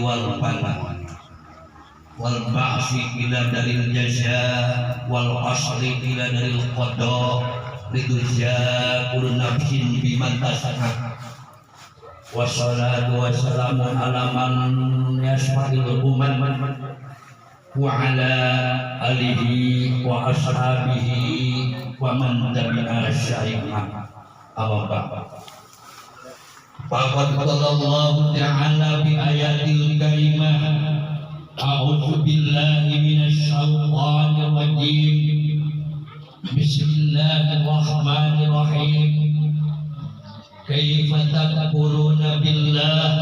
wal fana wal ba'si ila daril jaza wal asri ila daril qada ridja kullu nafsin biman tasana wassalatu wassalamu ala man yasfa'il umman wa ala alihi wa ashabihi wa man tabi'a syai'an amma faqad qala Allah ta'ala bi ayatil karimah a'udzu billahi minasy syaithanir rajim bismillahirrahmanirrahim kaifa takfuruna billah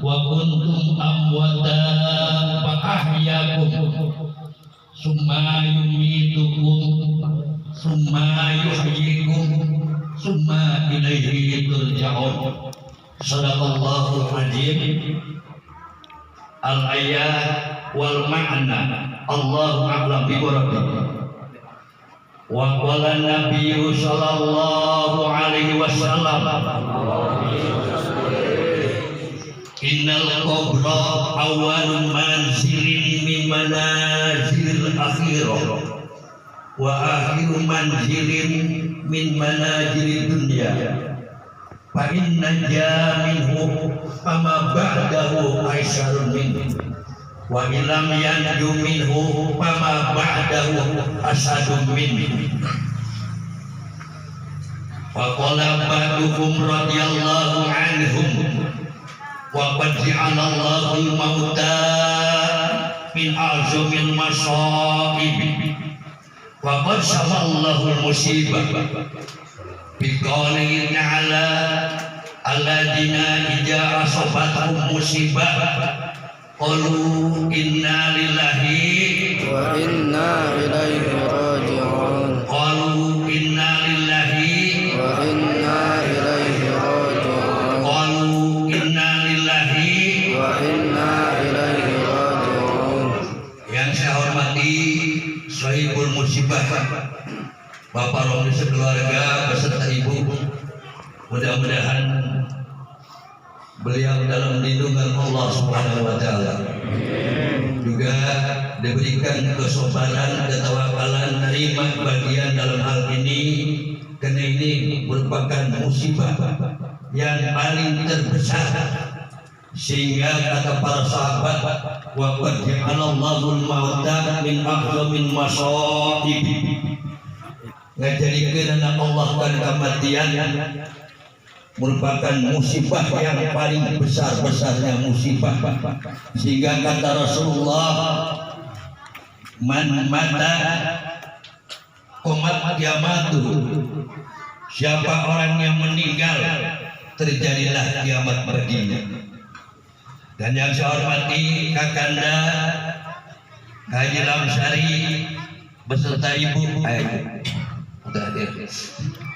wa kuntum amwatan fa ahyaakum summa yumitukum summa yuhyikum summa ilaihi turja'un. Shadaqallahul azim. Al-ayat wal ma'na Allahu a'lam bi muradihi. Wa qala an-nabiyyu sallallahu alaihi wasallam innal qabra awwalun manzilin min manazilil akhirah wa akhiru manzilin min manazilid dunya fa inna minhu fama ba'dahu aisyarun minhu wa illam yanju minhu fama ba'dahu asadun minhu. Wa qala ba'duhum radhiyallahu anhum wa qad ja'ala Allahul mauta min a'zamil masa'ib wa qad samallahul musibah biqaulihi ta'ala alladina idza asabatuhum musibah qalu inna lillahi wa inna ilaihi raji'un qalu inna lillahi wa inna ilaihi raji'un qalu inna lillahi wa inna ilaihi raji'un. Yang saya hormati Sohibul Musibah Bapak Romi sekeluarga beserta Ibu, mudah-mudahan beliau dalam lindungan Allah Subhanahu wa taala. Juga diberikan kesabaran, ketawakalan, terima bagian dalam hal ini, karena ini merupakan musibah yang paling terbesar, sehingga kata para sahabat wa qad ja'alallahu al-mauta min a'zamil masa'ib, ngajadikeun Allah kan kematian merupakan musibah yang paling besar-besarnya musibah, sehingga kata Rasulullah man mata qomat qiyamatu, siapa orang yang meninggal terjadilah kiamat baginya. Dan yang saya hormati Kakanda Haji Lamsari beserta Ibu,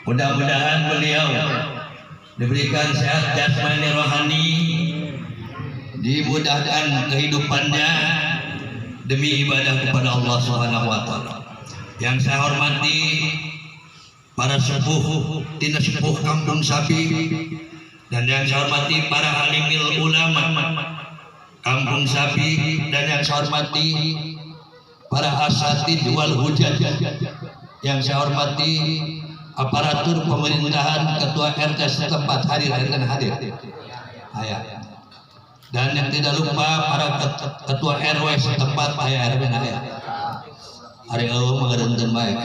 mudah-mudahan beliau diberikan sehat jasmani rohani, dimudahkan kehidupannya demi ibadah kepada Allah Subhanahu wa taala. Yang saya hormati para sepuh tina sepuh Kampung Sapi, dan yang saya hormati para alimil ulama Kampung Sapi, dan yang saya hormati para asatid wal hujjah, yang saya hormati aparatur pemerintahan, ketua RT setempat hadir dan hadir. Dan yang tidak lupa para ketua RW setempat RW hari Allah mengerenten baik.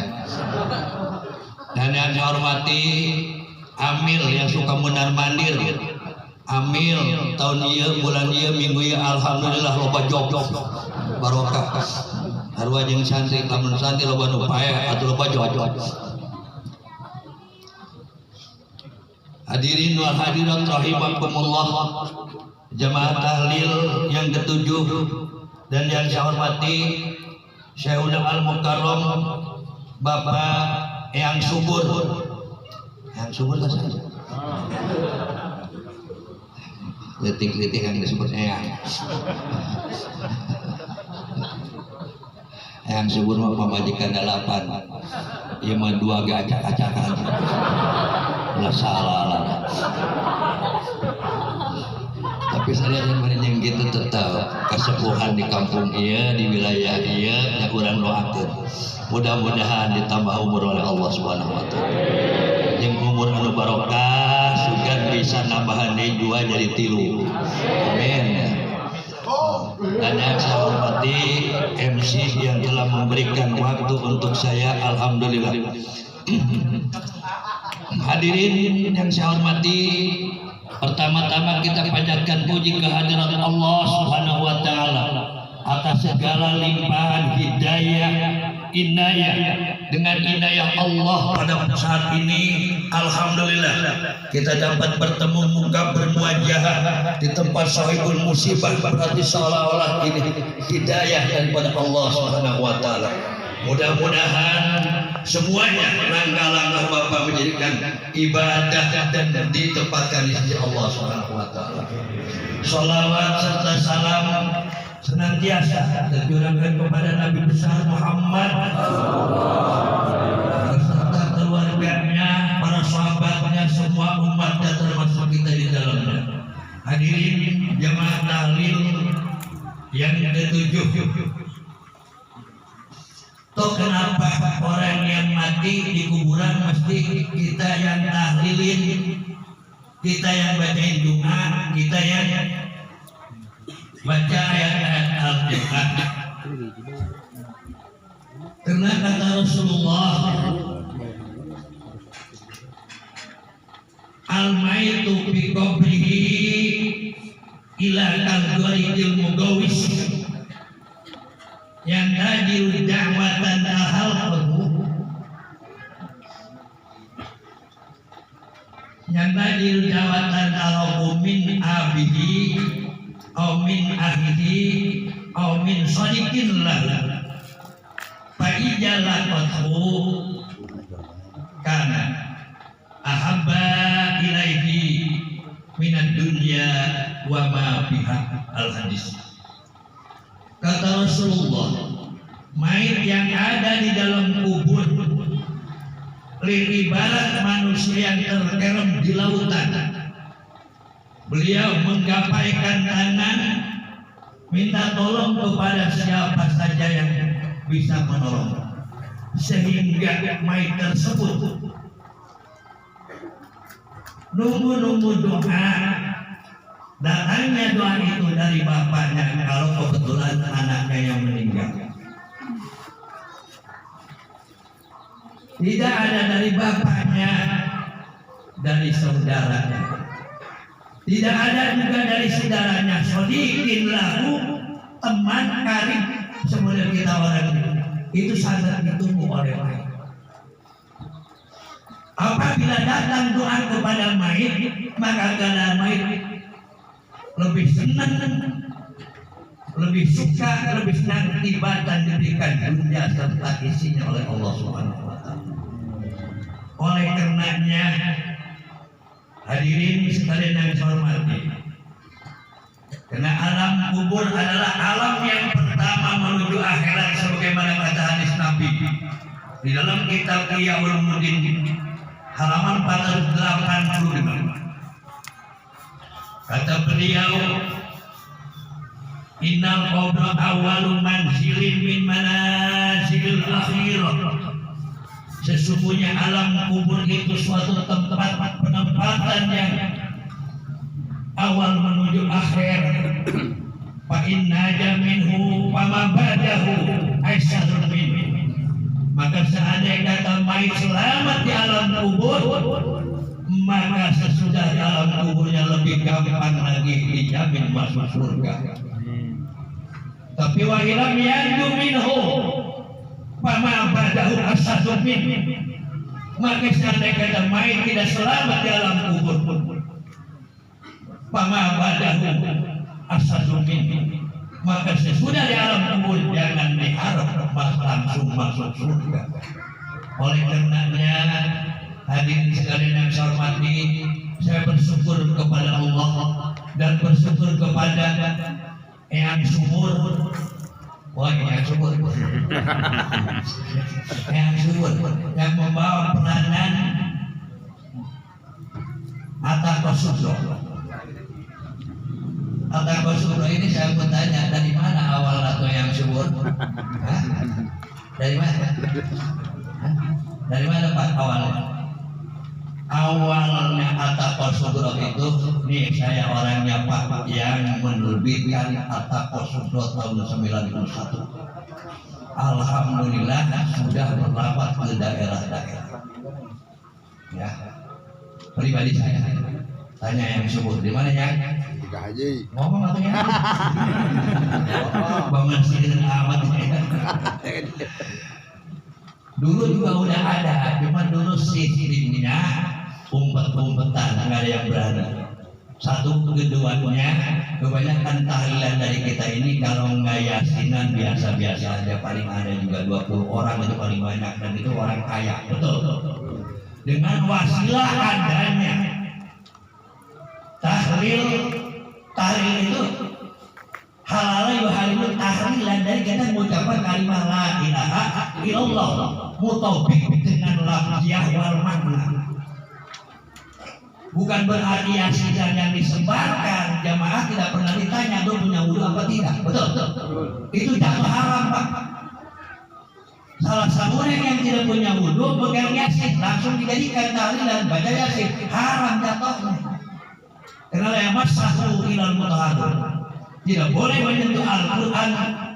Dan yang saya hormati Amil yang suka mundar mandir, Amil tahun ieu bulan ieu minggu ieu alhamdulillah loba job barokah harua jeung santri, lamun santri loba nu pae atuh loba job. Hadirin wal hadirat rahimakumullah, jamaah tahlil yang ketujuh, dan yang saya hormati Syekhuna Al-Mukarram Bapak Eyang Subur. Eyang Subur kan saja. Letik-letik yang disebut Eyang. Eyang Subur mah pamajikan 8. Ieu mah 2 ge acak-acakan. Ulah salah. Tapi misalnya yang gitu tetap kesepuhan di kampung iya, di wilayah iya, yang kurang doakan. Mudah-mudahan ditambah umur oleh Allah Subhanahu wa taala. Yang umur anu barokah sugan bisa nambahan deui 2 jadi 3. Amin. Dan yang saya hormati MC yang telah memberikan waktu untuk saya, alhamdulillah. Hadirin yang saya hormati, pertama-tama kita panjatkan puji kehadirat Allah Subhanahu wa taala atas segala limpahan hidayah, inayah. Dengan inayah Allah pada saat ini alhamdulillah kita dapat bertemu muka bermuajah di tempat sahibul musibah, berarti seolah-olah ini hidayah daripada Allah Subhanahu wa taala. Mudah-mudahan semuanya langkah-langkah Bapak menjadikan ibadah dan ditempatkan di sisi Allah Subhanahu wa taala. Shalawat serta salam senantiasa tercurahkan kepada Nabi besar Muhammad beserta keluarganya, para sahabatnya, semua umatnya termasuk kita di dalamnya. Hadirin jamaah tahlil yang ke-7. Toh kenapa orang yang mati di kuburan mesti kita yang tahlilin, kita yang bacain doa, kita yang baca ayat-ayat Al-Quran. Karena kata Rasulullah, al-maitu fi qabrihi ila kal-gharikil mugawis yang tajil da'watan tahalqahu, yang tajil da'watan tahalqahu min abihi au min ahlihi au min sadiqin lahu fa ijalaqathu kana ahabba ilaihi minad dunya wa ma fiha. Al-hadis. Kata Rasulullah, mayit yang ada di dalam kubur ibarat manusia yang terkerem di lautan. Beliau menggapaikan tangan minta tolong kepada siapa saja yang bisa menolong, sehingga mayit tersebut nunggu doa. Datangnya doa itu dari bapaknya kalau kebetulan anaknya yang meninggal. Tidak ada dari bapaknya, dari saudaranya. Tidak ada juga dari saudaranya. Shodiqin lahu, teman karib semuanya kita orang ini. Itu sangat ditunggu oleh mayit. Apabila datang doa kepada mayit, maka karena mayit lebih senang, lebih suka, lebih senang tiba dan diberikan dunia serta isinya oleh Allah Subhanahu wa taala. Oleh karenanya, hadirin sekalian yang saya hormati, karena alam kubur adalah alam yang pertama menuju akhirat sebagaimana kata hadis Nabi di dalam kitab Ihya Ulumuddin halaman 485. Kata beliau, innal qabra awwalu manzilin min manazilil akhirah. Sesungguhnya alam kubur itu suatu tempat penempatan yang awal menuju akhir. Fa inna minhu wa ma ba'dahu aisyarun min. Maka seandainya kata mayit selamat di alam kubur, maka sesudah di alam kuburnya lebih gampang lagi dijamin masuk surga. Tapi wa ilam yanju minhu fama ba'dahu asadun min. Maka seandainya kata mayit tidak selamat di alam kubur, fama ba'dahu asadun min. Maka sesudah di alam kubur jangan diharap langsung masuk surga. Oleh karenanya, hadirin sekalian yang saya hormati, saya bersyukur kepada Allah dan bersyukur kepada Eyang Sumur. Wah, Eyang Sumur. Eyang Sumur yang membawa peranan Atta Qasuddoh. Atako subur ini saya mau tanya, dari mana awal atau yang subur? Hah? Dari mana? Hah? Dari mana Pak awalnya? Awalnya Atako subur itu, nih saya orangnya Pak yang menerbitkan Atako subur tahun 91. Alhamdulillah sudah merapat ke daerah-daerah. Ya, pribadi saya tanya yang subur di mana ya? Tiga haji. Ngomong atau ya? Bangun sih amat. Dulu juga udah ada, cuma dulu sistemnya umpet-umpetan, nggak ada yang berani. Satu keduanya, kebanyakan tahlilan dari kita ini kalau nggak yasinan biasa-biasa aja, paling ada juga 20 orang itu paling banyak, dan itu orang kaya, betul. Dengan wasilah adanya tahlil itu halal yuhalilu tahlilan dari kita mengucapkan kalimat la ilaha illallah mutabik dengan lafziyah wal makna. Bukan berarti yasinan yang disebarkan jamaah tidak pernah ditanya lo punya wudu apa tidak, betul. Itu jatuh haram Pak. Salah satu yang tidak punya wudu pegang yasin langsung dijadikan tahlilan baca yasin, haram jatuhnya. Karena yang masahu ilal mutahharun, tidak boleh menyentuh Al-Quran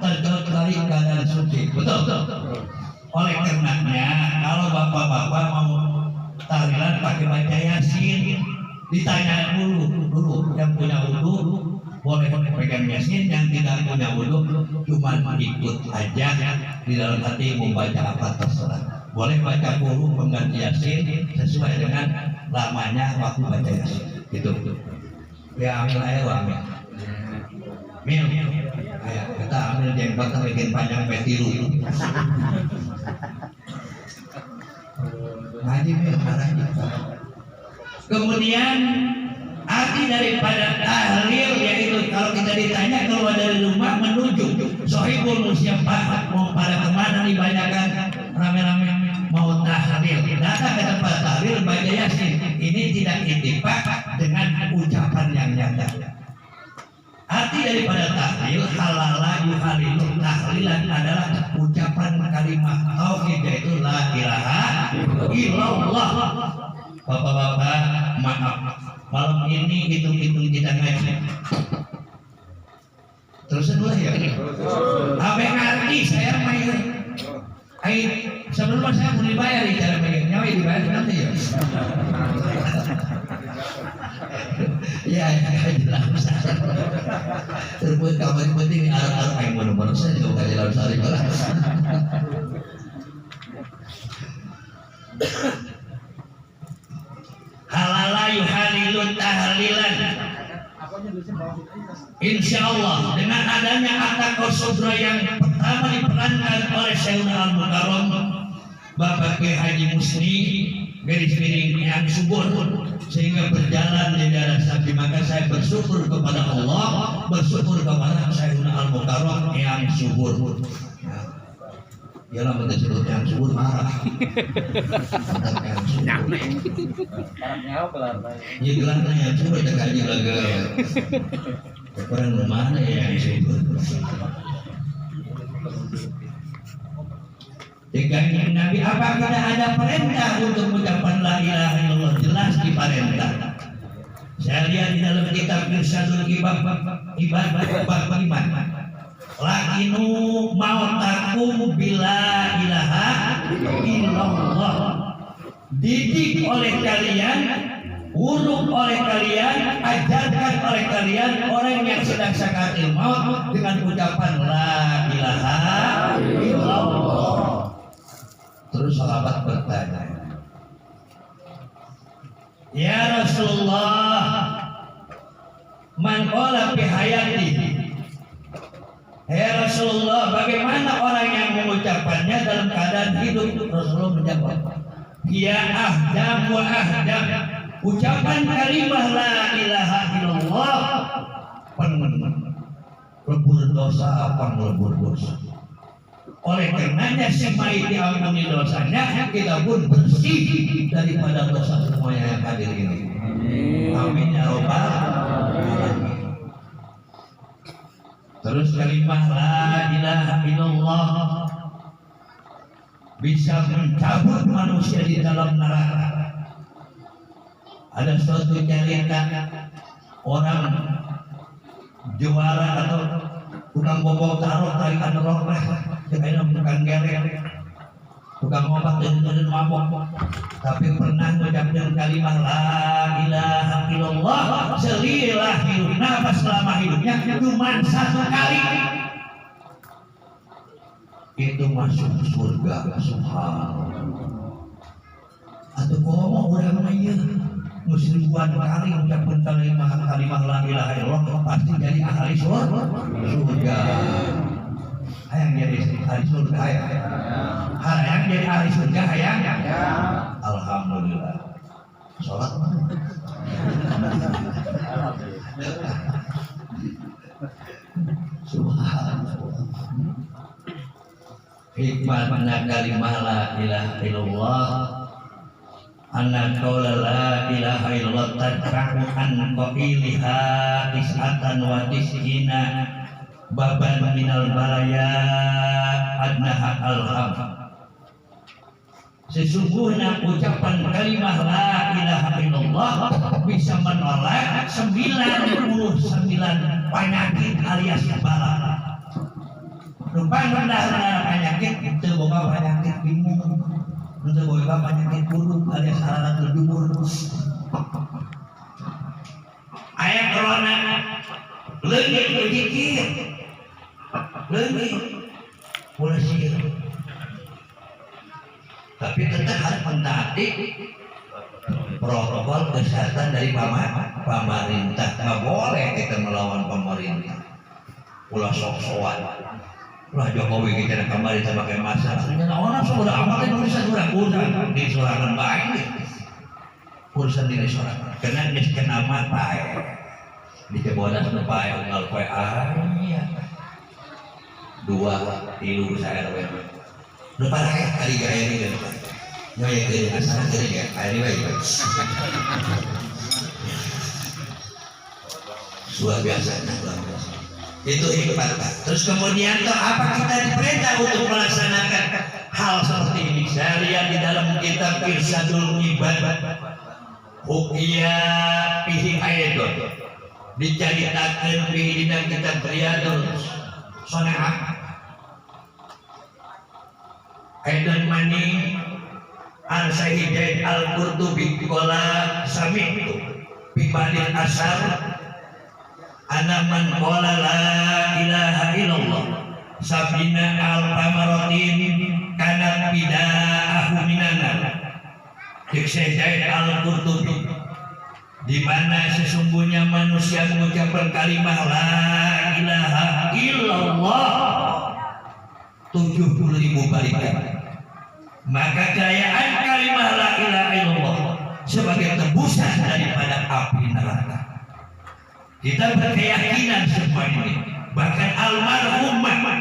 terkecuali keadaan suci, betul. Oleh karenanya kalau bapak-bapak mau tahlilan pakai baca yasin, ditanya dulu yang punya wudu boleh pegang yasin, yang tidak punya wudu cuma ikut aja di dalam hati membaca apa terserah. Boleh baca dulu pengganti yasin sesuai dengan lamanya waktu baca yasin. Gitu. Ya ambil air ambil. Mil. Ayo kita ambil jenggot bikin panjang petilu. Ngaji mil marahnya. Kemudian arti daripada tahlil yaitu kalau kita ditanya keluar dari rumah menuju sohibul musyabbah, mau pada kemana dibanyakan rame-rame mau tahlil, datang ke tempat tahlil baca yasin. Ini tidak ittifaq dengan ucapan yang nyata. Arti daripada tahlil halala yuhalilu, tahlilan adalah ucapan kalimat tauhid yaitu la ilaha illallah. Bapak-bapak, maaf, malam ini hitung-hitung kita ngaji. Terus dulu ya. Apa ngerti saya main? Sebelum saya mau dibayar di cara main, nyawa dibayar nanti ya. Ya, jelas. Terbuat kabar penting arah-arah yang benar-benar saya juga jelas hari malam. Halala yuhalilun tahlilan. Insya Allah dengan adanya Atako Subra yang pertama diperankan oleh Syekhuna Al-Mukarram Bapak Kiai Haji Musni garis miring yang subur sehingga berjalan di daerah Sapi, maka saya bersyukur kepada Allah, bersyukur kepada Syekhuna Al-Mukarram yang subur. Ialah disebut yang subur marah. Ya gelarnya yang subur tak gaji lagi. Orang mana yang subur? Dikanya Nabi, apakah tidak ada perintah untuk mengucapkan la ilaha illallah? Jelas di perintah. Saya lihat di dalam kitab Irsyadul Ibadah bab 5. Lakinu mautakum bila ilaha illallah. Didik oleh kalian, uruk oleh kalian, ajarkan oleh kalian orang yang sedang sakaratul maut dengan ucapan la ilaha illallah. Terus sahabat bertanya, ya Rasulullah, man qala fi hayatihi. Ya Rasulullah, bagaimana orang yang mengucapkannya dalam keadaan hidup? Rasulullah menjawab, ya ahdam wa ahdam. Ucapan kalimat la ilaha illallah pelebur dosa apa melebur dosa. Oleh karenanya semai diampuni dosanya, kita pun bersih daripada dosa semuanya yang hadir ini. Amin ya rabbal alamin. Terus kalimat la ilaha illallah bisa mencabut manusia di dalam neraka. Ada suatu cerita orang juara atau tukang bobok taruh tarikan roh, tukang gerek, tukang obat dan mabok, tapi pernah mengucapkan kalimat la ilaha illallah selila hidup nafas selama hidupnya cuma satu kali, itu masuk surga. Subhanallah. Atau kalau orang aja musliman kali mengucapkan kalimat la ilaha illallah pasti jadi ahli surga. Hayang jadi ahli surga, hayang jadi ahli surga, hayang. Alhamdulillah. Sholat subhanallah. Hikmahna kalimah la ilaha illallah anna qaula la ilaha illallah tadfa'u an qailiha tis'atan wa tis'ina baban minal balaya adnaha alham. Sesungguhnya ucapan kalimah la ilaha illallah bisa menolak 99 penyakit alias bala. Rupanya penyakit itu boga penyakit bingung, itu boga penyakit buruk alias sarana terjumur. Ayat corona leungit berzikir, leungit mulai sihir. Tapi tetap harus mentaati protokol kesehatan dari pemerintah. Nggak boleh kita melawan pemerintah. Ulah sok-sokan. Ulah Jokowi kita kembali sebagai masalah. Orang sudah amat Indonesia sudah urusan di sorangan baik. Urusan di sorangan. Kena miskin amat baik. Di kebodas baik unggal PA. Dua tilu saya RW. Depan hari gaya ini kan. Gaya ini asal gaya ya. Hari baik. Luar biasa. Itu hikmah. Terus kemudian apa kita diperintah untuk melaksanakan hal seperti ini? Saya lihat di dalam kitab Irsadul Ibad Hukia Pihi Ayedon diceritakan di dalam kitab Riyadul Shalihin Ayedon Mani Al-Sahidain Al-Qurtubi Kola Sami'tu Bibadil Asar Anaman qala la ilaha illallah sabina al-qamaratin kana bida'ahu minana. Syekh Al-Qurtubi di mana sesungguhnya manusia mengucapkan kalimat la ilaha illallah 70.000 barikan. Maka kejayaan kalimat la ilaha illallah sebagai tebusan daripada api neraka. Kita berkeyakinan semua ini. Bahkan almarhumah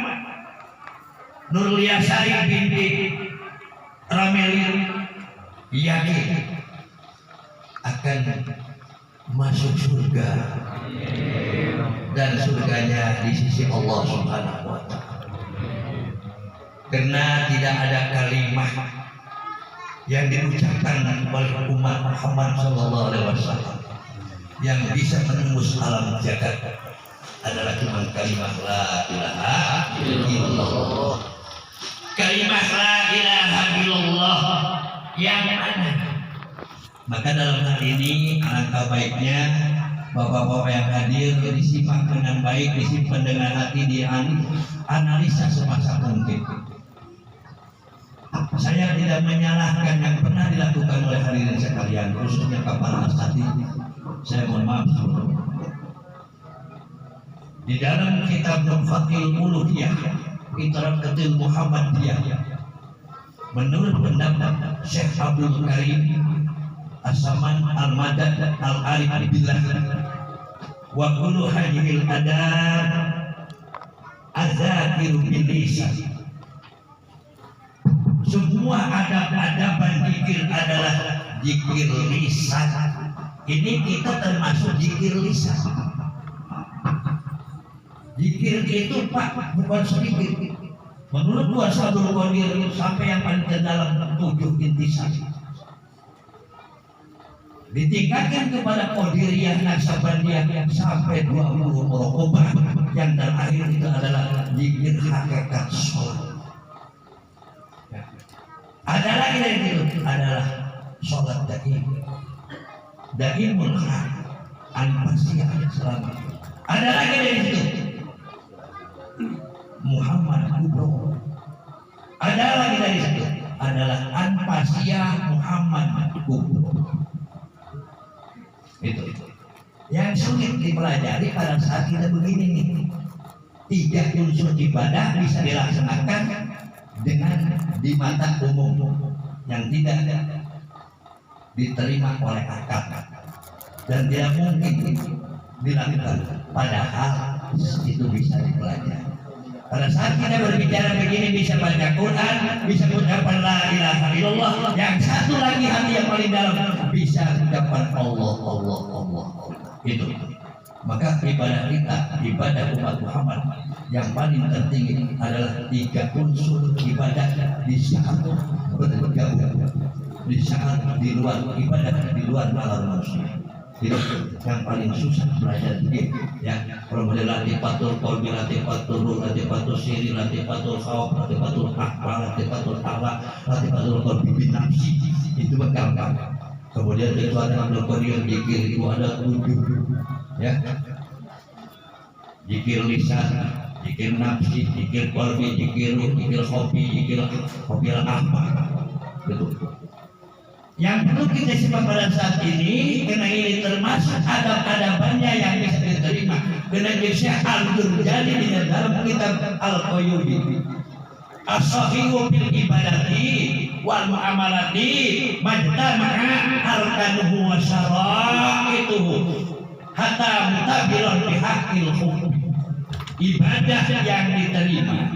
Nurliasari binti Rameli yakin akan masuk surga dan surganya di sisi Allah Subhanahu wa Ta'ala. Karena tidak ada kalimat yang diucapkan oleh umat Muhammad sallallahu alaihi wasallam yang bisa menembus alam jagat adalah cuma kalimat la ilaha illallah. Kalimat la ilaha illallah yang mana? Maka dalam hal ini alangkah baiknya bapak-bapak yang hadir disimak dengan baik, disimpan dengan hati, dianalisa semasa mungkin. Saya tidak menyalahkan yang pernah dilakukan oleh hadirin sekalian, khususnya Kapal Asadi. Saya mohon maaf. Di dalam kitab Nufatil Uluhiyah, Itaratul Muhammadiyah, menurut pendapat Syekh Abdul Karim As-Saman Al-Madad Al-Arif Billah, wa kullu hadhil adab adzakiru bil lisan. Semua adab-adaban zikir adalah zikir lisan. Ini kita termasuk zikir lisan. Zikir itu Pak bukan sedikit. Menurut kuasa Abdul Qadir sampai yang paling terdalam 7 intisari. Ditingkatkan kepada Qadiriyah Naksabandiyah yang sampai 20 muraqabah. Yang terakhir itu adalah zikir hakikat sholat. Ada lagi dari itu adalah sholat daimul haq al-fasiyah selamat. Ada lagi dari itu Muhammad Kubro. Ada lagi dari situ adalah Anfasiyah Muhammad Kubro. Itu yang sulit dipelajari pada saat kita begini nih. 3 unsur ibadah bisa dilaksanakan dengan di mata umum yang tidak diterima oleh akal dan tidak mungkin dilakukan. Padahal itu bisa dipelajari. Pada saat kita berbicara begini bisa baca Quran, bisa mengucapkan la ilaha illallah. Yang satu lagi hati yang paling dalam bisa mengucapkan Allah. Itu. Maka ibadah kita, ibadah umat Muhammad yang paling tertinggi adalah 3 unsur ibadah di saat bergabung, di saat di luar ibadah, di luar nalar manusia. Itu yang paling susah belajar zikir. Ya, kalau model latifatul qalbi, latifatul ruh, latifatul siri, latifatul khawf, latifatul akbar, latifatul ta'ala, latifatul qalbi bin nafsi, itu gampang. Kemudian itu ada Abdul Qadir zikir itu ada 7. Ya. Zikir lisan, zikir nafsi, zikir qalbi, zikir ruh, zikir khofi, zikir akbar. Betul. Yang perlu kita simak pada saat ini, karena ini termasuk adab-adabannya yang bisa diterima. Karena Syekh Al-Jurjani di dalam kitab Al-Qayyubi, As-Sahihu bil ibadati wal muamalati majtama'a arkanuhu wa syara'ituhu hatta mutabiran bihaqqil hukum. Ibadah yang diterima,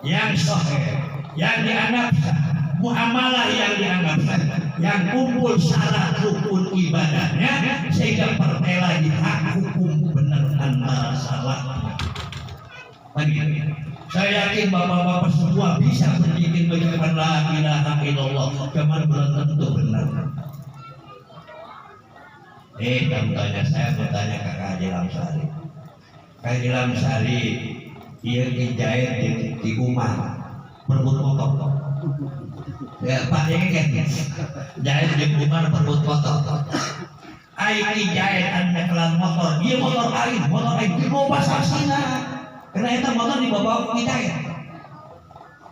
yang sahih, yang dianggap sah, muamalah yang dianggap sah, yang kumpul syarat rukun ibadahnya sehingga pertela di hak hukum benar antara salah. Bagi saya yakin bapak-bapak semua bisa berzikir mengucapkan la ilaha illallah, cuman belum tentu benar. Contohnya saya bertanya ke Kak Haji Lamsari. Kak Haji Lamsari dia dijahit di rumah berebut motor. Ya Pak ini kan jahit di rumah berebut motor. Aiki jahit anda kelan motor, dia motor aing dibawa saksina. Karena itu motor dibawa ke jahit.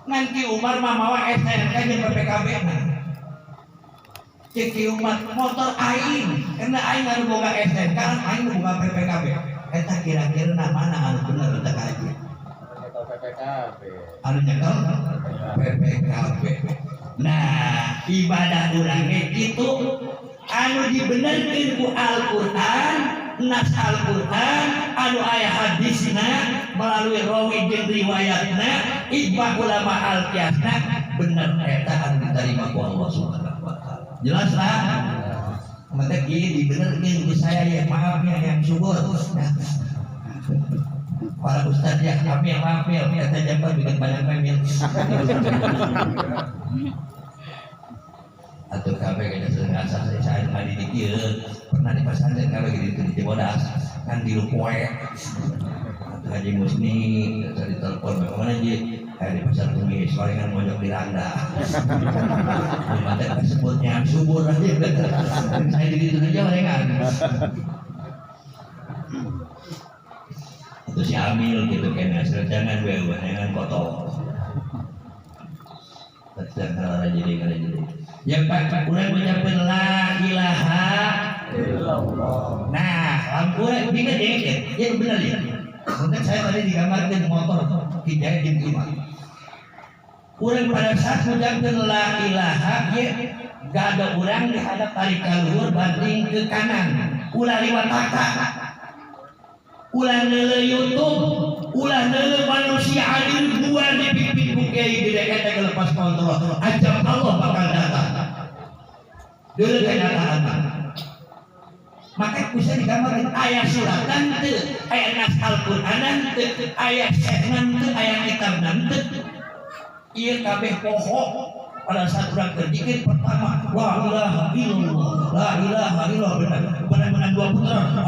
Nanti Umar mamawa STNK dan PPKB. Ceki umat motor aing, karena aing harus boga STNK, aing harus boga PPKB. Eta kira-kira mana anu bener udah kaji. PPKB. Anu nyekel PPKB. Nah, ibadah urang itu anu dibenerkeun ku Al-Qur'an, nas Al-Qur'an, anu aya hadisna melalui rawi jeung riwayatna, ijma ulama al-qiyasna bener eta anu diterima ku Allah Subhanahu wa taala. Jelas lah? Maka ini dibenerkeun ku saya ya, maaf ya yang subur. Para ustaz ya kami maaf ya, kata Jabar bikin banyak memil. Atau kabeh kita sering asal saya tadi dikir pernah di pesantren kabeh gitu di Bodas kan di Lupoe atau Haji Musni dari telepon bagaimana Ji di pasar Bumi sore kan mojok di Randa mata sebutnya subur aja saya di situ aja mereka itu si Amil gitu kan jangan wewe jangan kotor jangan jadi yang Pak udah mengucapkan la ilaha illallah. Nah, lampunya ingat ya benar ya. Mungkin saya tadi digambarkan motor hidayah di rumah. Urang pada saat mengucapkan la ilaha ya gak ada orang dihadap tarik keluar banting ke kanan. Ulah liwat mata. Ulah neule YouTube, ulah neule manusia adil dua di pipi bukai di dekat lepas kontrol. Ajab Allah bakal datang. Dulu kenyataan. Maka bisa digambarkan ayat suratan teu, ayat nas Al-Qur'anan teu, ayat sehnan teu, ayat kitabnan teu. Ieu kabeh pokok pada saat urang berzikir pertama la ilaha illallah, la ilaha illallah benar dua putaran.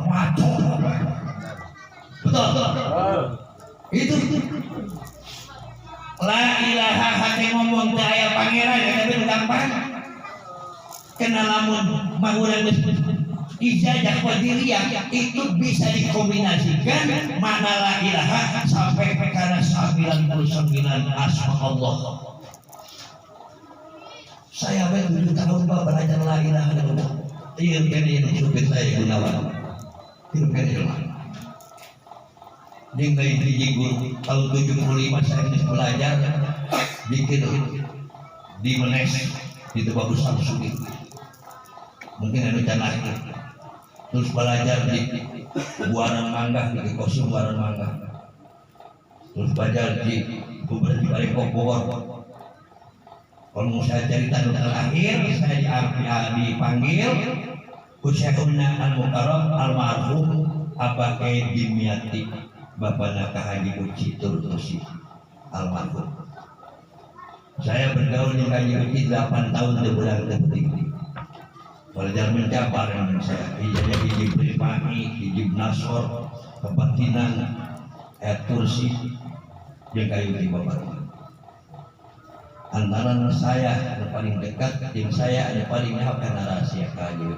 Maco. Betul. Itu la ilaha hati ngomong teu aya pangeran tapi gampang. Kena lamun mangurang ijazah qadiriyah itu bisa dikombinasikan makna la ilaha sampai karena 99 asma Allah. Saya 7 tahun belajar la ilaha illallah. Ieu kene supir saya Gunawan. Ieu kene dengan hiji guru tahun 75 saya belajar bikin di Menes di Tebagus Samsudi. Mungkin anu can lahir terus belajar di Buaran Mangga di Kosum Buaran Mangga terus belajar di Bupati Barengkok Bogor. Kalau mau saya cerita terakhir saya dipanggil Usyaikhuna Al-Mukarram Almarhum Abah Kiai Dimyati Bapak Nakah Haji Uci Turtusi Almarhum. Saya bergaul dengan Haji Uci 8 tahun sebulan terpenting. Belajar mencabar yang saya hijab Pripani, hijab Nasor, kebatinan, Tursi, yang kayu di bapak. Antara saya yang paling dekat, yang saya yang paling jauh karena rahasia kayu.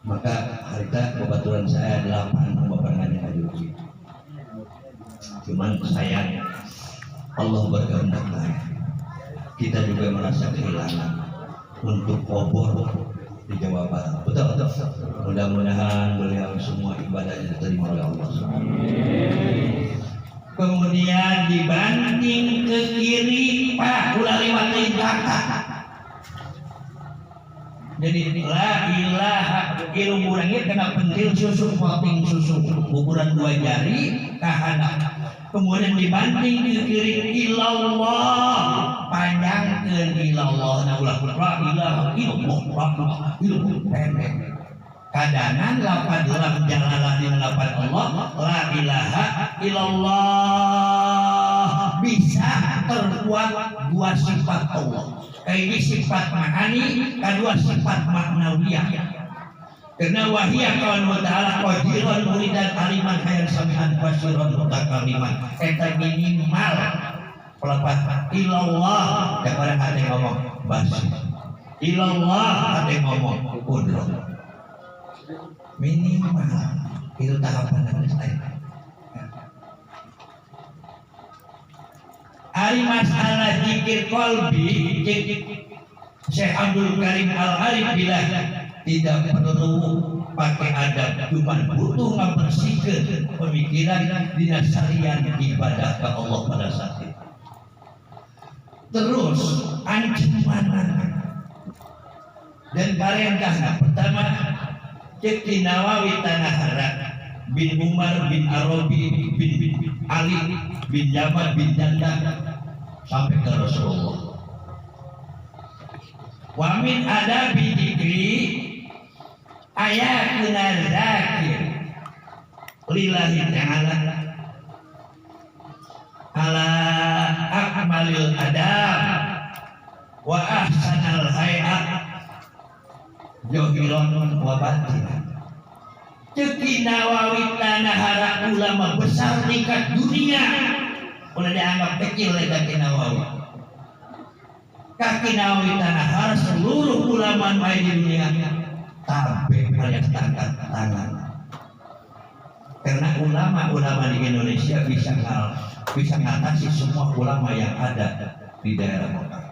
Maka harita kebetulan saya 8 bapak kayu. Cuman sayang Allah berkehendak lain. Kita juga merasa kehilangan untuk obor di Jawa Barat. Betul. Mudah-mudahan beliau semua ibadahnya diterima oleh Allah. Kemudian dibanting ke kiri, Pak, ulah lewat belakang. Jadi la ilaha ilmu urangnya kena pentil susu, poting susu, ukuran 2 jari kahana. Kemudian dibanting ke kiri ilallah, panjangkeun ilallah, nah ulah la ilaha illallah, pendek. Kadangan lapan dalam jalalah di lapan Allah, la ilaha illallah bisa terkuat 2 sifat Allah. Ini sifat ma'ani, kedua sifat maknawiyah. Karena wahiyah kawan wa ta'ala qadirun muridan aliman hayar sami'an basirun mutakaliman. Eta minimal pelepas ilallah. Yang orang ada yang ngomong basir, ilallah ada yang ngomong kudrot. Minimal itu tahapan yang lain. Ari masalah zikir qalbi Syekh Abdul Karim Al-Arif bilang tidak perlu pakai adab, cuma butuh membersihkan pemikiran dinasarian ibadah ke Allah pada saat itu. Terus ancaman dan perintah pertama cek di Nawawi Tanahara bin Umar bin Arabi bin Ali bin Jamal bin Janda sampai ke Rasulullah. Wa min adabi dzikri ayatuna zakir lillahi ta'ala ala akmalil adab wa ahsanal hayat johiron wa batinan. Ceki Nawawi Tanahara ulama besar tingkat dunia udah dianggap kecil oleh kaki Nawawi. Kaki Nawawi Tanahara seluruh ulama main di dunia tapi banyak tangkat tangan. Karena ulama-ulama di Indonesia bisa ngatasi semua ulama yang ada di daerah Mekah.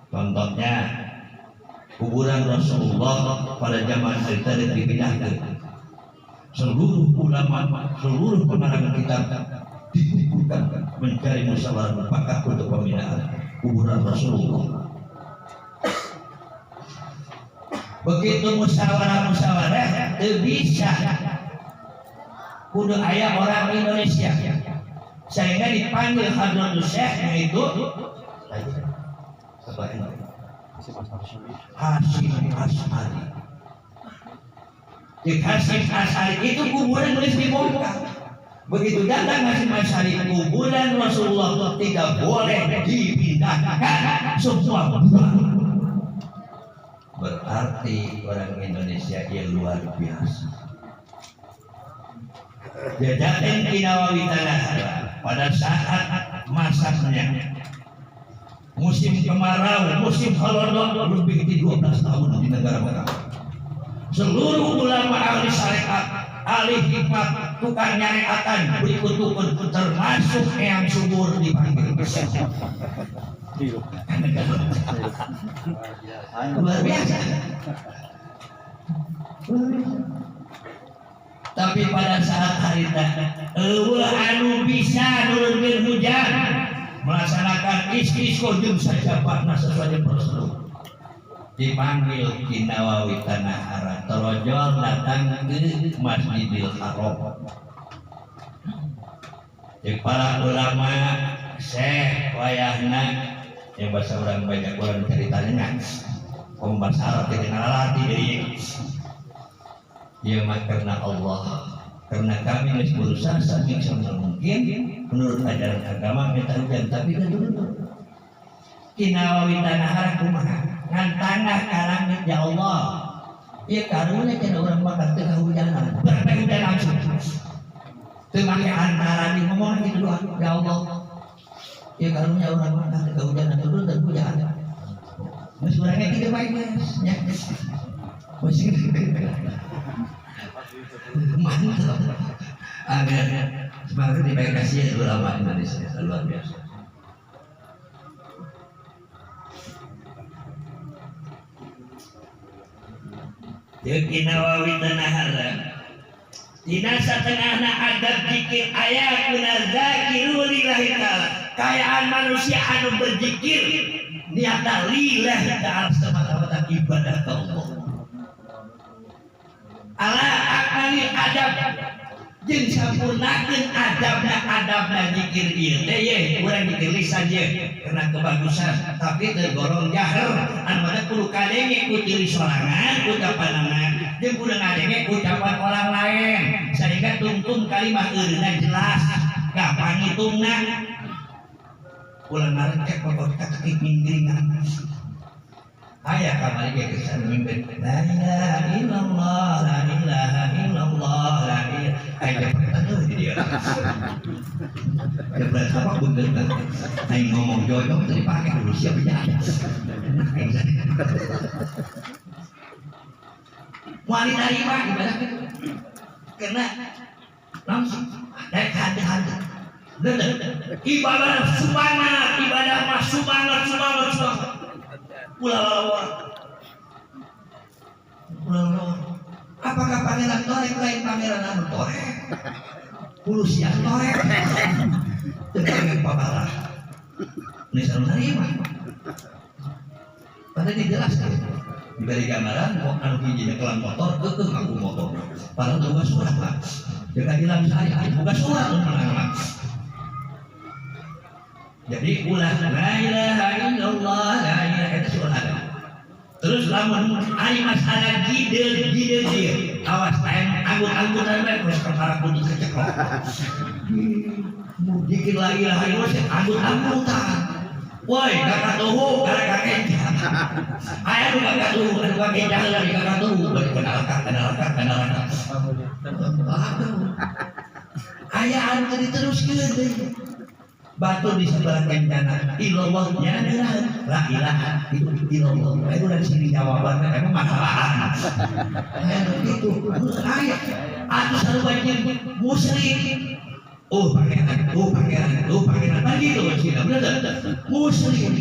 Contohnya kuburan Rasulullah pada zaman cerita dipindahkan. Seluruh ulama, seluruh pengarang kitab dikumpulkan mencari musyawarah mufakat untuk pembinaan kuburan Rasulullah. Begitu musyawarah bisa kudu aya orang Indonesia sehingga dipanggil Hadratus Syekh yaitu Hasyim Asy'ari. Cek Hasyim Asy'ari itu kuburan boleh dibongkar. Begitu datang Hasyim Asy'ari, kuburan Rasulullah tidak boleh dipindahkan semua kuburan. Berarti orang Indonesia yang luar biasa. Jajakan di Nawawi Tanah pada saat masaknya musim kemarau, musim halodoh lebih dari 12 tahun di negara Mekah. Seluruh ulama ahli syariat, ahli hikmat, tukang nyariatan berikut-ikut termasuk yang subur dipanggil. Luar biasa. Tapi pada saat harita anu bisa nurunkeun hujan melaksanakan istisqa jeung sajabahna sesuai prosedur dipanggil di Nawawi Tanah Hara terojol datang ke Masjidil Haram. Di para ulama Syekh wayahna yang bahasa orang banyak orang ceritanya bahasa Arab tidak latih dari ya karena Allah, karena kami harus berusaha sebisa mungkin menurut ajaran agama minta hujan, tapi kan dulu Nawawi Tanah Hara kumaha ngan tanah karangit ya Allah ya karunya kan orang bakal tengah hujanan berapa hujan langsung tengah antara di ngomong gitu doang ya Allah ya karunya orang bakal tengah hujanan turun dan hujan masih orangnya tidak baik ya masih mantap agar semangat dibaik kasih ulama Indonesia luar biasa. Jadi Nawawi Tanah Hara dina satengahna adab zikir ayatuna zakiru lillahi ta'ala kayaan manusia anu berzikir niatan lillahi ta'ala semata-mata ibadah ke Allah ala akmali adab jeung sampurnakeun adabna zikir ieu teh ye urang zikir lisan ye karena kebagusan tapi tergolong jahar anu mana kudu kadenge ku ciri sorangan ucapanna jeung kudu ngadenge ucapan orang lain sehingga tungtung kalimat eureuna jelas gampang ngitungna ulah narecek pokok kata minggringan aya kamari ge kesan mimpin la ilaha illallah la ilaha illallah la ilaha aya pertanyaan di dia ya berapa bener kan aing ngomong jodoh tadi pakai dulu siap aja wanita iman ibadah karena langsung naik hati-hati ibadah subhanallah ibadah mah subhanallah Pulau apakah pangeran torek lain pangeran anu torek puluh siang torek dengan pabalah ini selalu nerima pada dijelaskan diberi gambaran mau anu hiji kelan motor kekeh ngaku motor padahal boga surat lah jaga hilang saya boga surat teman-teman. Jadi ulah la ilaha illallah la ilaha itu surat terus lamun ari masalah gide dia awas anggut-anggutan bae terus kepala kudu keceklok dikir la ilaha illallah anggut-anggutan woi kakak tuhu kakak kenca aya nu kakak tuhu anu kakak kenca dari kakak tuhu bari kenalkan aya anu diteruskeun deui batu di sebelah kencana ilallahnya adalah la ilaha illallah itu dari sini jawabannya emang masalah itu ayat atau selalu banyak muslim pangeran begitu maksudnya benar muslim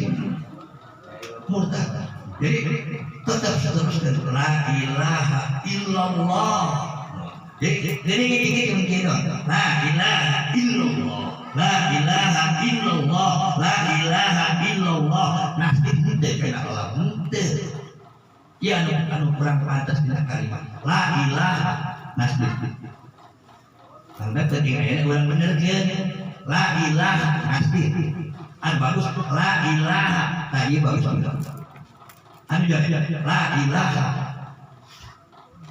murtad jadi tetap seterusnya la ilaha illallah jadi mungkin la ilaha illallah la ilaha illallah la ilaha illallah nah itu kena Allah itu ya anu kurang pantas dina kalimat la ilaha nasbih karena tadi ayatnya kurang bener kan la ilaha nasbih bagus la ilaha tadi bagus anu jadi la ilaha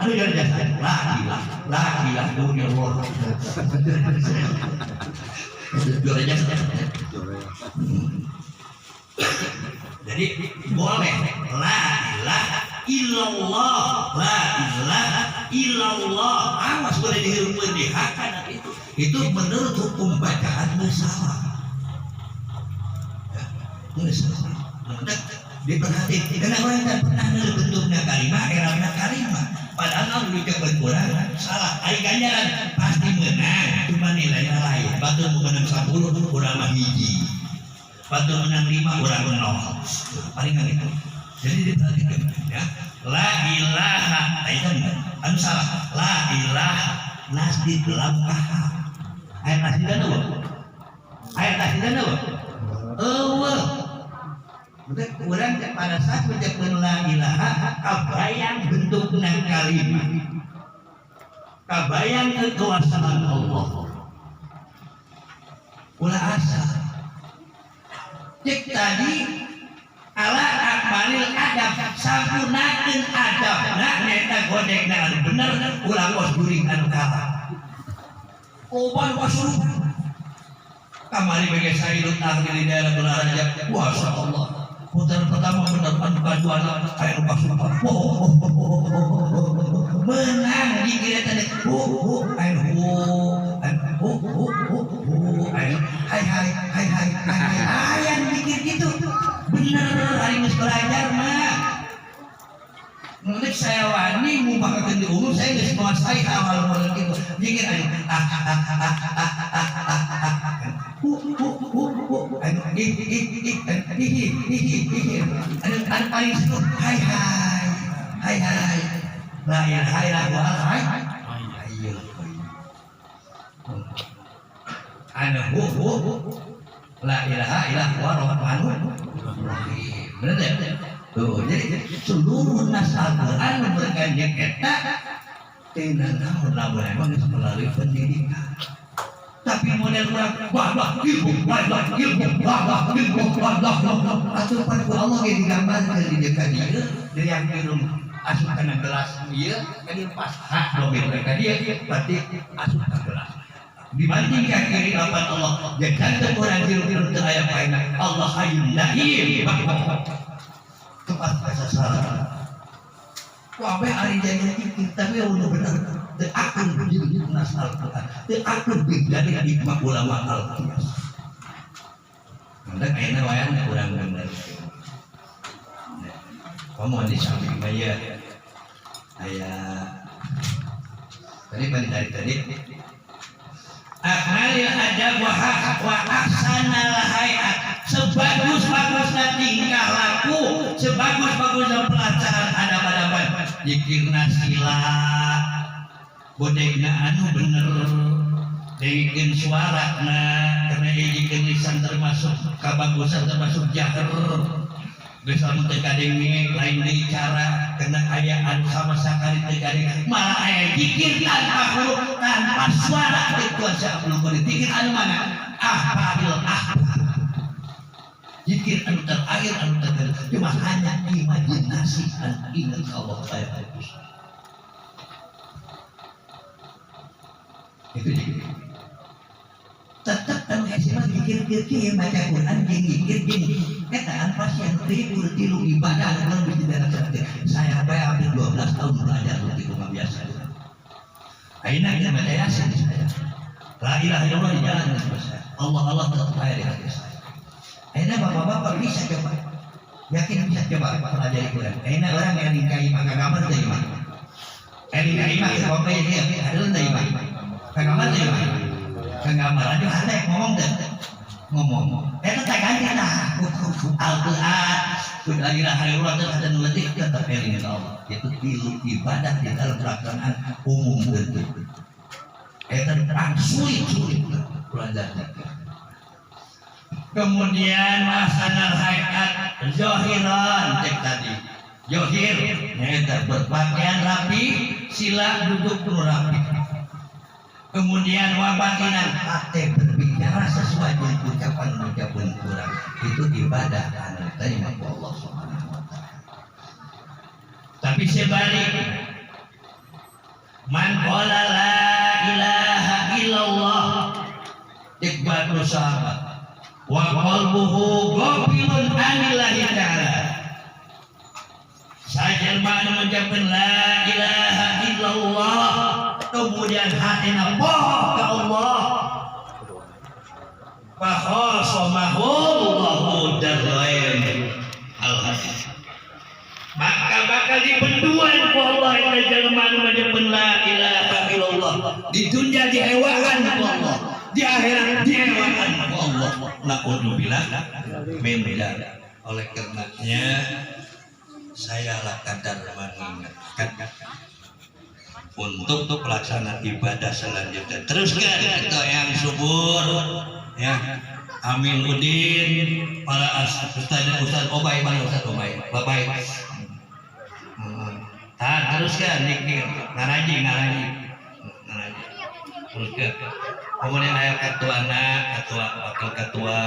anu jadi jasa la ilaha illallah juara jasa. Jadi boleh la ilaha illallah, la ilaha illallah. Awas boleh dihirupkan di hakan itu. Itu menurut hukum bacaan musalah. Ya, musalah. Diperhatikan karena orang kan pernah bentuknya kalimat, eranya kalimat. Padahal lu ucap berkurang salah. Ari ganjaran pasti menang, cuma nilainya lain. Batu menang 10 kurang mah hiji. Batu menang 5 kurang 0. Palingan itu. Jadi diperhatikan ya. La ilaha, itu anu salah. La ilaha nasdi dalam kaha. Ayat nasdi dan apa? Ayat nasdi dan apa? Orang pada saat mengucapkan la ilaha kabayang bentuknya kalimat, kabayang kekuasaan Allah. Ulah asa cek tadi ala akmalil adab sampurnakeun adabna neta godekna anu bener ulah kos guring anu kalah oban wasuruh kamari bagi sayyidut ahli dalam berarajab masya Allah. Putaran pertama mendapat bantuan kayak lupa sumpah. Menang di kira tadi. Hai yang mikir gitu. Bener hari ini belajar mah. Nanti saya wani mau pakai di umum saya nggak menguasai hal-hal gitu. Jikir ayo. Ada paling seru hai la ilaha illallah hai ana la ilaha illallah rahmanur rahim. Benar ya? Tuh, jadi seluruh nas Al-Qur'an berganjeng eta teu naon lamun emang melalui pendidikan. Tapi model orang ilmu atau pada Allah yang digambarkan di dekat dia dari yang minum asup kena gelas dia kan pas hak mobil mereka dia berarti asup ke gelas dibandingkan kiri lapan Allah jangan orang hirup terayam paina Allah hayyun lahir tempat sasaran wabe hari jadi kita be udah benar teu akan jadi nas Al-Qur'an teu akan jadi hikmah ulama al-qiyas maka kayaknya wayang kurang benar kamu di samping bayar ayah tadi akmalil adab wa ahsanal hayat sebagus-bagusnya tingkah laku sebagus-bagusnya pelajaran adab-adaban dikirna sila bodegna anu bener dikeun suarana karena dikeun lisan termasuk kabagusan termasuk jahar geus lamun teu kadenge lain deui cara kena aya anu sama sakali teu kadenge malah aya zikir tanpa huruf tanpa suara itu asa belum dipikir anu mana ahfadil zikir anu terakhir anu terakhir cuma hanya imajinasi dan ingat Allah saya fokus itu zikir tetap kan hasilnya zikir baca Quran zikir ketaan pasien tilu ibadah belum bisa dalam seperti saya hampir 12 tahun belajar di rumah biasa akhirnya kita baca yasin saya la ilaha illallah di jalan saya Allah tetap ada di hati saya akhirnya bapak-bapak bisa coba yakin bisa coba pelajari Quran akhirnya orang yang dikaji maka gambar itu iman dikaji maka bapak ini ada itu iman gambar itu iman gambar aja ada ngomong itu tak ganti lah Al-Quran sudah ilaha illallah dan letik tetap eling Allah itu tilu ibadah di dalam pelaksanaan umum tentu itu sulit belajar kemudian masanal hayat zohiran cek tadi zohir itu berpakaian rapi sila duduk rapi kemudian wabatinan hati berbicara sesuai dengan ucapan kurang itu ibadah anu terima Allah Subhanahu wa taala Tapi sebalik, man qala la ilaha illallah iqbal sahabat wa qalbuhu ghafilun anillahi ta'ala. Saja mana mengucapkan la ilaha illallah kemudian hatinya boh ke Allah, fa khasamahu Allahu darrain al-hadis, maka bakal dibenduan ku Allah yang jelema anu mengucapkan la ilaha illallah di dunia dihewakan ku Allah, di akhirat dihewakan ku Allah. Naudzubillah min dzalik. Oleh karenanya saya lah kadar mengingatkan untuk pelaksanaan ibadah selanjutnya. Teruskan kita yang subur ya, Amin Udin, para Ustaz Obay, mana Ustaz Obay, Bapak. Teruskan nih, ngaraji. Teruskan. Kemudian ayah ketua, wakil ketua,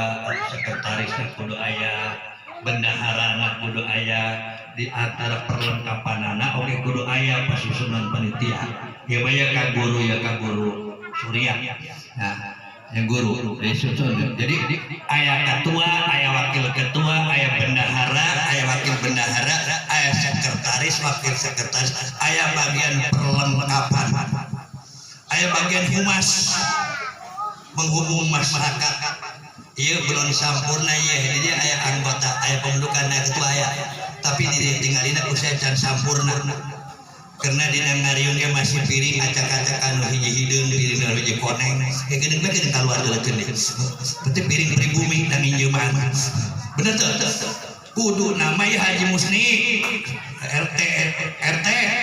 sekretaris kudu ayah, bendahara kudu ayah, di antara perlengkapan anak oke kudu ayah pasusunan panitia. Ya banyak ka guru Surya. Nah, yang guru disusun. Jadi ayah ketua, ayah wakil ketua, ayah bendahara, ayah wakil bendahara, ayah sekretaris, wakil sekretaris, ayah bagian perlengkapan, ayah bagian humas, menghubung masyarakat. Iya belum sempurna ya, jadi ayah anggota, ayah pembentukan ketua ayah. Tapi di tinggalin aku saya can sempurna. Karena di ngariung dia masih piring acak-acak anu hiji hideung piring anu hiji koneng. Ya geudeung mah geudeung kaluar deulekeun deui. Berarti piring pribumi dan injeuman. Bener tuh. Kudu nama ya Haji Musni, RT,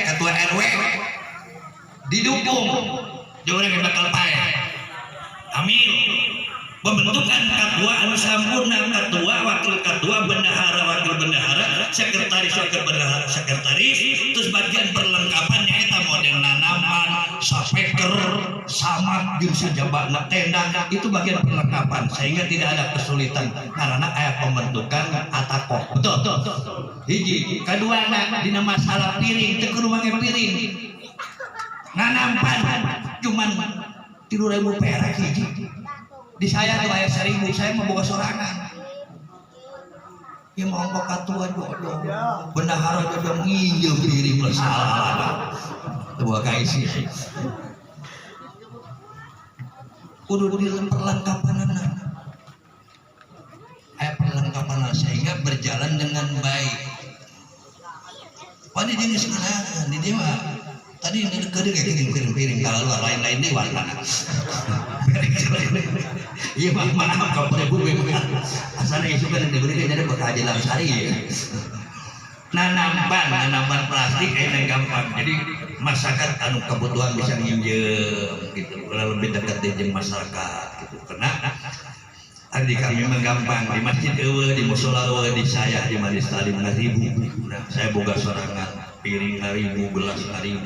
ketua RW. Didukung. Joreng bakal pae. Amin. Pembentukan ketua anu sampurna, ketua, wakil ketua, bendahara, wakil bendahara, sekretaris, wakil bendahara, sekretaris, terus bagian perlengkapannya eta model nanaman, sapeker, samak, jeung sajabana tenda, itu bagian perlengkapan sehingga tidak ada kesulitan karena aya pembentukan atakoh. Betul. Hiji, kedua dina masalah piring, teu kudu make piring. Nanampan cuman 3.000 perak hiji. Di saya tuh ayah 1.000, saya mau boga sorangan. Ya mau boga ketua jodoh, bendahara jodoh nginjil diri masalah. Tuh kaisi. Kudu di perlengkapan anak. Ayah perlengkapan sehingga berjalan dengan baik. Pada jenis kenangan di dewa. Tadi ini kayak piring kalau lain-lain ini warna. Iya maaf kalau ibu asalnya isu kan diberi jadi buat aja lamsari ya. Nanampan plastik ini gampang. Jadi masyarakat anu kebutuhan bisa nginjem gitu. Kalau lebih dekat dengan masyarakat gitu. Karena di kami menggampang di masjid di musola di saya di majelis talim 1.000. Nah, saya boga sorangan piring 1.000, gelas 1.000,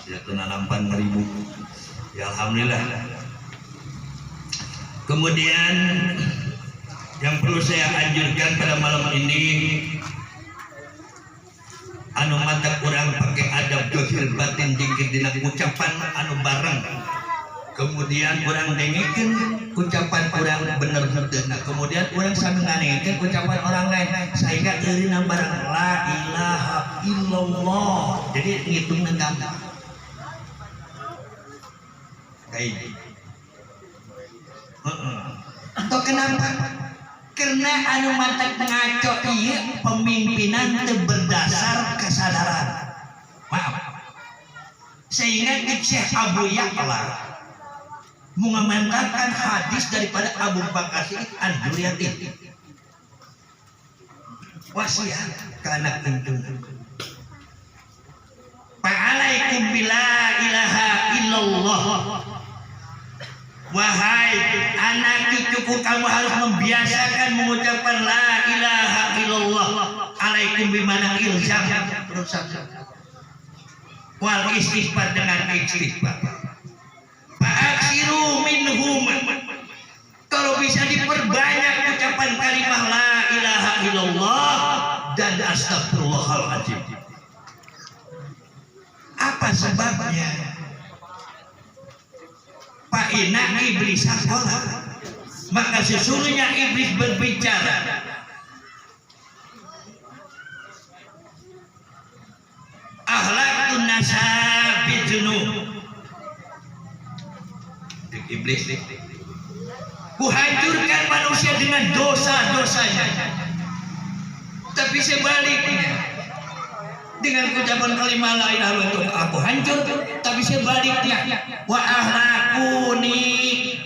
ya nanampan 1.000. Ya alhamdulillah. Kemudian yang perlu saya anjurkan pada malam ini, anu mata kurang pakai adab zahir batin jingkir dina ucapan anu bareng. Kemudian orang dengekeun ucapan orang bener henteu. Nah, kemudian orang sambil nganengkeun ucapan orang lain sehingga eurina barang la ilaha illallah. Jadi ngitungna gampang. Kayak Atau kenapa? Karena anu mantak ngaco ieu pemimpinan teu berdasar kesadaran. Maaf. Sehingga Syekh Abu Ya'la mengamankan hadis daripada Abu Bakar An-Duryatin. Wasiat kana kuntum. Fa'alaikum bila ilaha illallah. Wahai anak cucuku, kamu harus membiasakan mengucapkan la ilaha illallah. Alaikum bimana ilzam. Wal istighfar dengan istighfar. Fa'aksiru minhum. Kalau bisa diperbanyak ucapan kalimah la ilaha illallah dan astagfirullahaladzim. Apa sebabnya? Pak Ina iblis sekolah. Maka sesungguhnya iblis berbicara. Ahlakun nasa bijunub. Iblis, kuhancurkan manusia dengan dosa-dosanya. Tapi sebaliknya, dengan ucapan kalimat la ilaha illallah aku hancur. Tapi sebaliknya, wa ahlakuni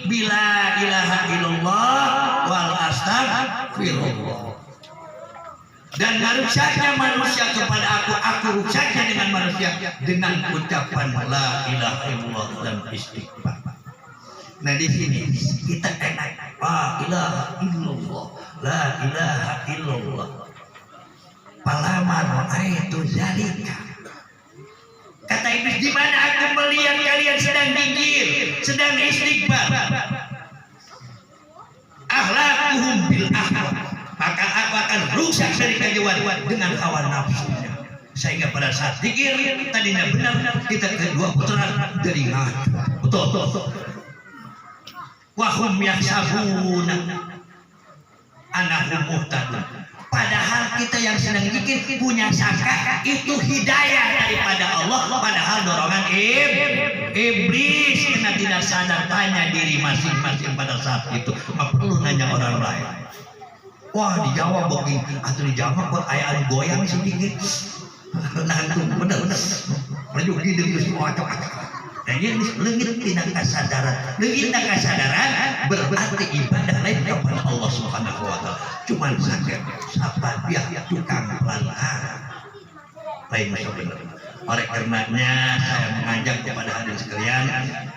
bila ilaha illallah wal astaghfirullah. Dan merusaknya manusia kepada aku rusaknya dengan manusia dengan ucapan la ilaha illallah dan istighfar. Nah di sini kita enak la ilaha illallah, la ilaha illallah. Palamar itu zalika. Kata iblis, di mana aku melihat kalian sedang zikir, sedang istighfar. Akhlaquhum bil akhlaq. Maka aku akan rusak dari kejauhan dengan hawa nafsunya. Sehingga pada saat zikir tadinya benar, kita kedua putaran dari ngaco. Betul. Wahum yahsabuna annahum muhtadun. Padahal kita yang sedang zikir punya sangka itu hidayah daripada Allah, padahal dorongan iblis. Karena tidak sadar, tanya diri masing-masing pada saat itu. Nggak perlu nanya orang lain. Wah dijawab begini atau dijawab kok ayat goyang sedikit. Nah itu benar. Maju gini semua cocok. Nah ini leungit tidak kesadaran. Leungit tidak kesadaran berarti ibadah lain kepada Allah Subhanahu wa taala. Cuman saja siapa dia tukang pelantara. Lain benar. Oleh karenanya saya mengajak kepada hadirin sekalian,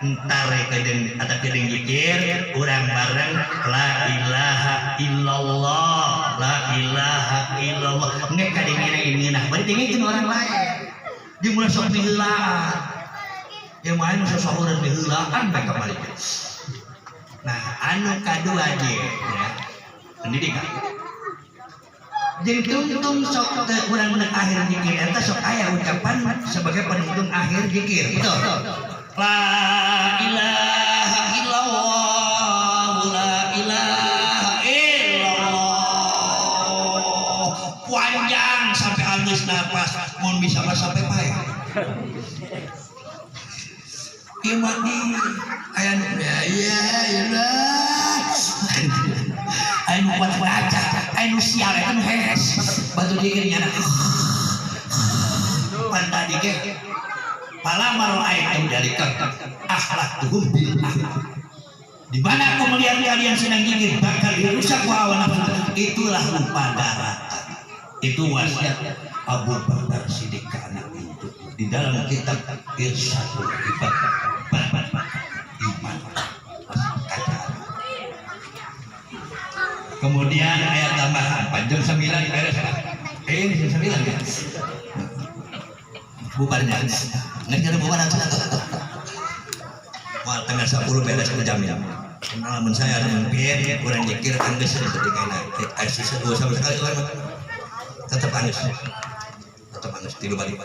entar kedeng atau kedeng zikir urang bareng la ilaha illallah, la ilaha illallah. Nggak kadang ini nah, berarti ngeukeun orang lain. Dimulai sok diheulaan. Yang main sasahureun diheulaan bae kamari. Nah, anu kadua ge ya. Pendidikan. Jadi tuntung sok urang menek akhir zikir eta sok aya ucapan sebagai penuntun akhir zikir. Betul. La ilaha illallah, la ilaha illallah. Panjang sampai halus nafas, mun bisa mah sampai pae. Ieu mah aya nu ya anu kuat baca, anu sial, anu hehes, batu dikirnya nak. Pantai dikir, palamar ayat dari akhlak tuhum bil akhlak. Di mana aku melihat kalian sedang zikir bakal dirusak hawa nafsu. Itulah lupa daratan. Itu wasiat Abu Bakar Siddiq ke anak itu di dalam kitab Irsyadul Ibadah. Iman. Kemudian ayat tambahan jam 9 beres. Ini jam 9 ya. Bubarnya. Ngejar bubaran satu. Wah tengah 10 beres jamnya. Pengalaman saya ada mungkin kurang zikir kan geus ketika aksi sama sekali lama. Tetap angus. Tilu balik.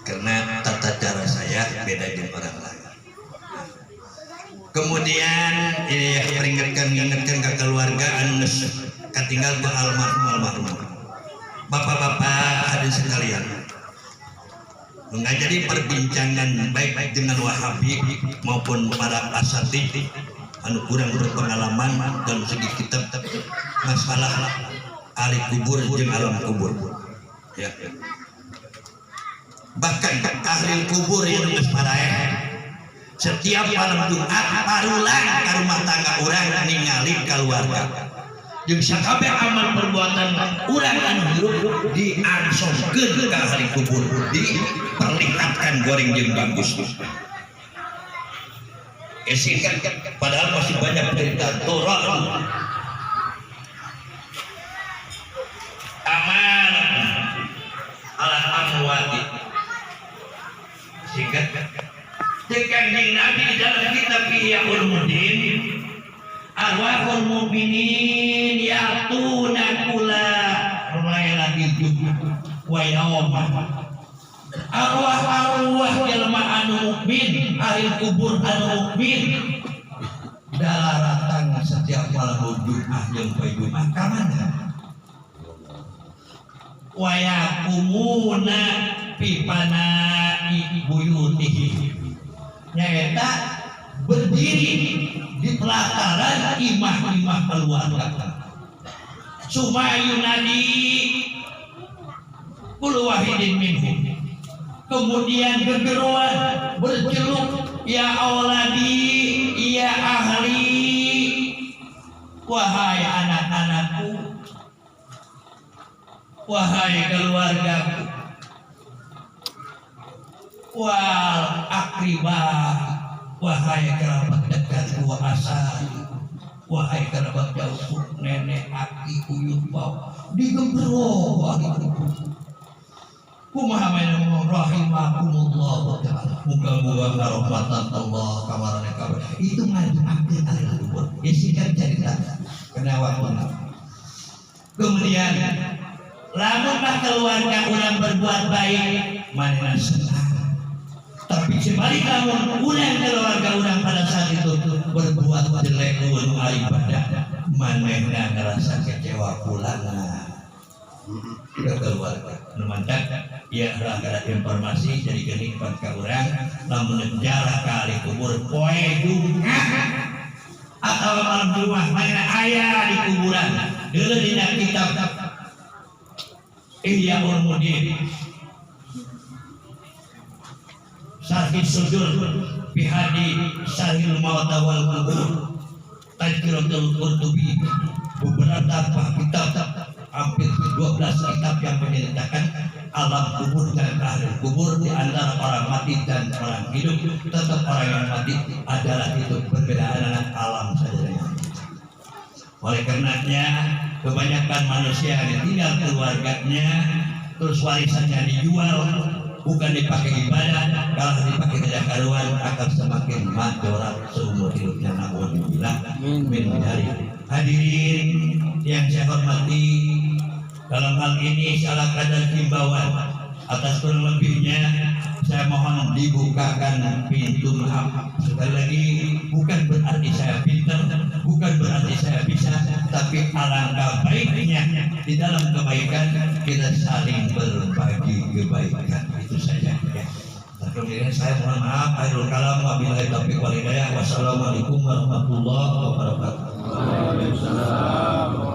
Karena tata cara saya beda dengan orang lain. Kemudian mengingatkan ke keluarga anu katinggal ke almarhum. Bapak-bapak hadirin sekalian, mengajari perbincangan baik dengan Wahabi maupun para asatidz anu kurang berpengalaman dalam segi kitab masalah ahli kubur jeung alam kubur. Ya. Bahkan ahli kubur yang geus paraeh setiap malam Jumat parulang ka rumah tangga urang ningali keluarga. Jeung sakabeh amal perbuatan urang anu hirup diangsongkeun ka ahli kubur, diperlihatkan goreng jeung bagus. Sehingga padahal masih banyak cerita Torah amal ala amwati. Sehingga Kanjeng Nabi dalam kitab Ihya Ulumuddin, arwahul mukminin yatuna kula mulai lagi wa yauma arwah-arwah jalma anu mukmin ahli kubur anu mukmin dalaratan setiap malam Jumat jeung poe Jumat ka mana wa yakumuna fi panai buyutihi nyaeta berdiri di pelataran imah-imah keluarga sumayunadi kullu wahidin minhum kemudian bergeruan berjeluk ya auladi ya ahli wahai anak-anakku wahai keluargaku wal akriba wahai kerabat dekat wa asari wahai kerabat jauh nenek aki uyuh bau digembro kumaha rahimakumullah ta'ala muga-muga rahmatan Allah kamarane kabeh itu ngaji akil ahli kubur ya singkat cerita kena waktu kemudian lamun keluarga urang berbuat baik manehna senang tapi sebalik lamun urang keluarga urang pada saat itu berbuat jelek anu ibadah manehna ngerasa kecewa pulangna ke keluarga numantak ya rangka informasi jadi kenikmat ka urang lamun jarak ka ahli kubur poe Jumat atau malam Jumat mana aya di kuburan deuleu dina kitab Ihya Ulumuddin Syarhi Sudur Bihadi Syarhil Mawta wal Qubur Tadhkiratul Qurtubi beberapa kitab hampir 12 kitab yang menceritakan alam kubur dan ahli kubur di antara orang mati dan orang hidup tetap orang yang mati adalah itu perbedaan dengan alam saja. Oleh karenanya kebanyakan manusia yang tinggal keluarganya terus warisannya dijual bukan dipakai ibadah kalau dipakai tidak karuan akan semakin madorat seumur hidupnya naudzubillah min dzalik. Hadirin yang saya hormati, dalam hal ini salah kadar himbauan atas kurang lebihnya saya mohon dibukakan pintu maaf. Sekali lagi bukan berarti saya pintar, bukan berarti saya bisa, tapi alangkah baiknya di dalam kebaikan kita saling berbagi kebaikan, itu saja ya. Kemudian saya mohon maaf, akhirul kalam wabillahi taufiq wal hidayah. Wassalamualaikum warahmatullahi wabarakatuh. Waalaikumsalam.